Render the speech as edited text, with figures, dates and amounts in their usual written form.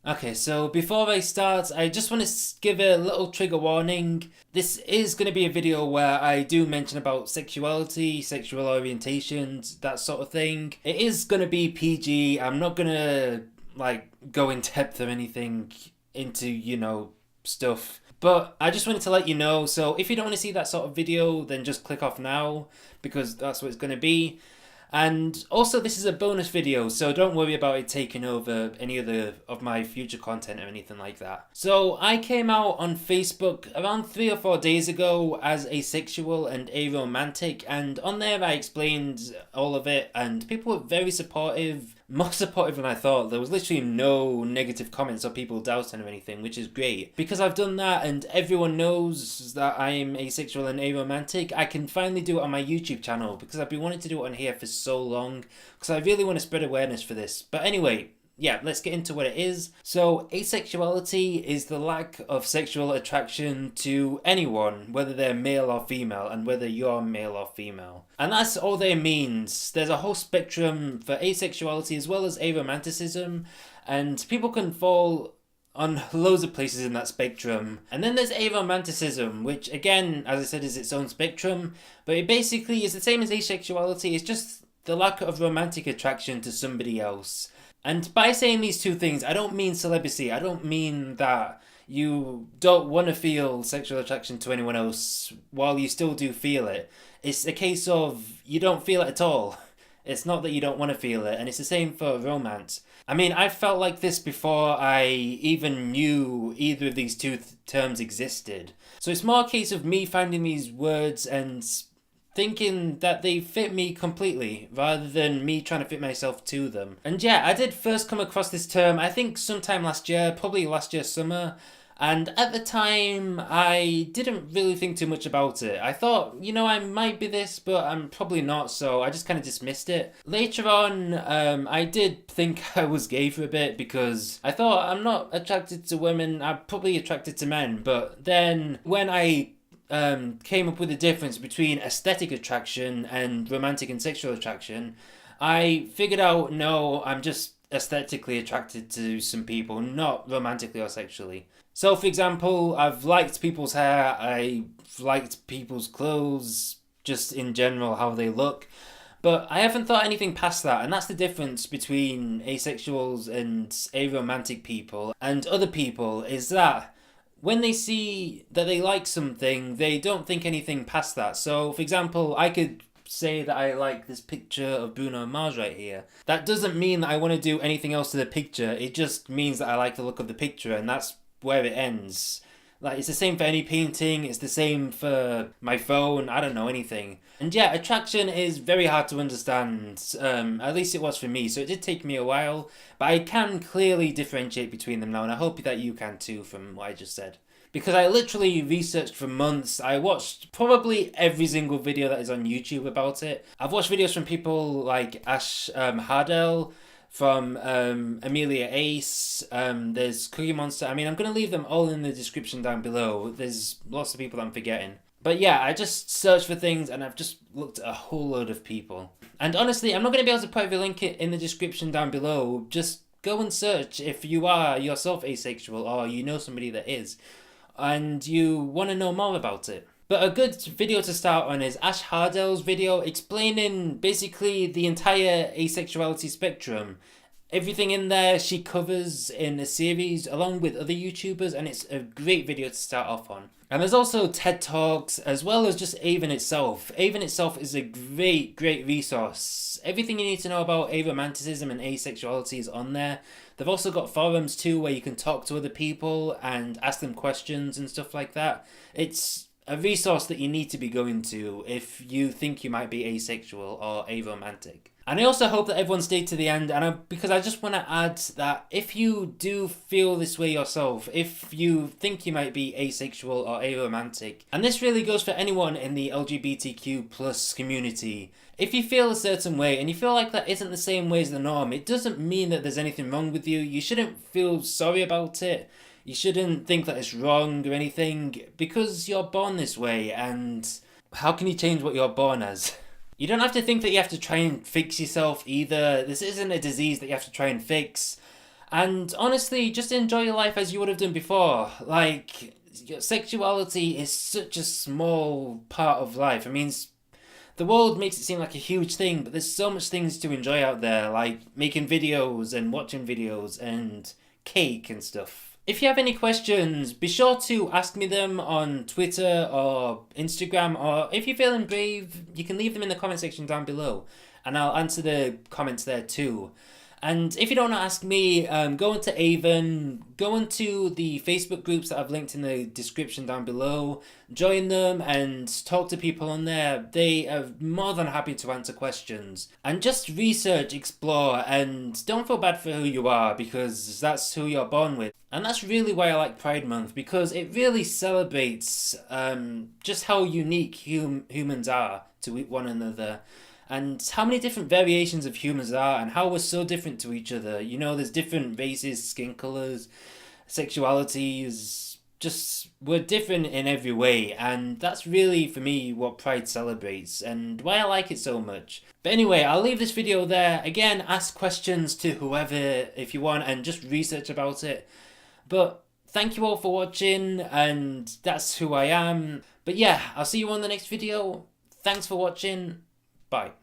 Okay, so before I start, I just want to give a little trigger warning. This is going to be a video where I do mention about sexuality, sexual orientations, that sort of thing. It is going to be PG. I'm not going to go in depth or anything into, stuff. But I just wanted to let you know, so if you don't want to see that sort of video, then just click off now because that's what it's going to be. And also, this is a bonus video, so don't worry about it taking over any other of my future content or anything like that. So I came out on Facebook around 3 or 4 days ago as asexual and aromantic, and on there I explained all of it, and people were very supportive. More supportive than I thought. There was literally no negative comments or people doubting or anything, which is great. Because I've done that and everyone knows that I'm asexual and aromantic, I can finally do it on my YouTube channel because I've been wanting to do it on here for so long because I really want to spread awareness for this. But anyway, yeah, let's get into what it is. So, asexuality is the lack of sexual attraction to anyone, whether they're male or female, and whether you're male or female. And that's all that it means. There's a whole spectrum for asexuality as well as aromanticism, and people can fall on loads of places in that spectrum. And then there's aromanticism, which again, as I said, is its own spectrum, but it basically is the same as asexuality. It's just the lack of romantic attraction to somebody else. And by saying these two things, I don't mean celibacy. I don't mean that you don't want to feel sexual attraction to anyone else while you still do feel it. It's a case of you don't feel it at all. It's not that you don't want to feel it, and it's the same for romance. I mean, I felt like this before I even knew either of these two terms existed. So it's more a case of me finding these words and thinking that they fit me completely rather than me trying to fit myself to them. And yeah, I did first come across this term I think sometime last year, probably last year summer, and at the time I didn't really think too much about it. I thought, I might be this, but I'm probably not, so I just kind of dismissed it. Later on, I did think I was gay for a bit because I thought I'm not attracted to women, I'm probably attracted to men, but then when I came up with the difference between aesthetic attraction and romantic and sexual attraction, I figured out, no, I'm just aesthetically attracted to some people, not romantically or sexually. So, for example, I've liked people's hair, I've liked people's clothes, just in general, how they look. But I haven't thought anything past that, and that's the difference between asexuals and aromantic people and other people, is that when they see that they like something, they don't think anything past that. So, for example, I could say that I like this picture of Bruno Mars right here. That doesn't mean that I want to do anything else to the picture. It just means that I like the look of the picture, and that's where it ends. Like, it's the same for any painting, it's the same for my phone, I don't know, anything. And yeah, attraction is very hard to understand, at least it was for me, so it did take me a while, but I can clearly differentiate between them now, and I hope that you can too from what I just said. Because I literally researched for months. I watched probably every single video that is on YouTube about it. I've watched videos from people like Ash Hardell, from Amelia Ace, there's Cookie Monster. I mean, I'm going to leave them all in the description down below. There's lots of people I'm forgetting. But yeah, I just searched for things and I've just looked at a whole load of people. And honestly, I'm not going to be able to put every link in the description down below. Just go and search if you are yourself asexual or you know somebody that is and you want to know more about it. But a good video to start on is Ash Hardell's video explaining basically the entire asexuality spectrum. Everything in there she covers in a series along with other YouTubers, and it's a great video to start off on. And there's also TED Talks as well as just Avon itself. Avon itself is a great resource. Everything you need to know about aromanticism and asexuality is on there. They've also got forums too where you can talk to other people and ask them questions and stuff like that. It's a resource that you need to be going to if you think you might be asexual or aromantic. And I also hope that everyone stayed to the end, because I just want to add that if you do feel this way yourself, if you think you might be asexual or aromantic, and this really goes for anyone in the LGBTQ plus community, if you feel a certain way and you feel like that isn't the same way as the norm, it doesn't mean that there's anything wrong with you. You shouldn't feel sorry about it. You shouldn't think that it's wrong or anything, because you're born this way, and how can you change what you're born as? You don't have to think that you have to try and fix yourself either. This isn't a disease that you have to try and fix. And honestly, just enjoy your life as you would have done before. Like, sexuality is such a small part of life. I mean, the world makes it seem like a huge thing, but there's so much things to enjoy out there, like making videos and watching videos and cake and stuff. If you have any questions, be sure to ask me them on Twitter or Instagram, or if you're feeling brave, you can leave them in the comment section down below, and I'll answer the comments there too. And if you don't want to ask me, go into Avon, go into the Facebook groups that I've linked in the description down below, join them and talk to people on there. They are more than happy to answer questions. And just research, explore, and don't feel bad for who you are, because that's who you're born with. And that's really why I like Pride Month, because it really celebrates just how unique humans are to one another. And how many different variations of humans there are, and how we're so different to each other. You know, there's different races, skin colours, sexualities, just we're different in every way, and that's really, for me, what Pride celebrates, and why I like it so much. But anyway, I'll leave this video there. Again, ask questions to whoever if you want, and just research about it. But thank you all for watching, and that's who I am. But yeah, I'll see you on the next video. Thanks for watching. Bye.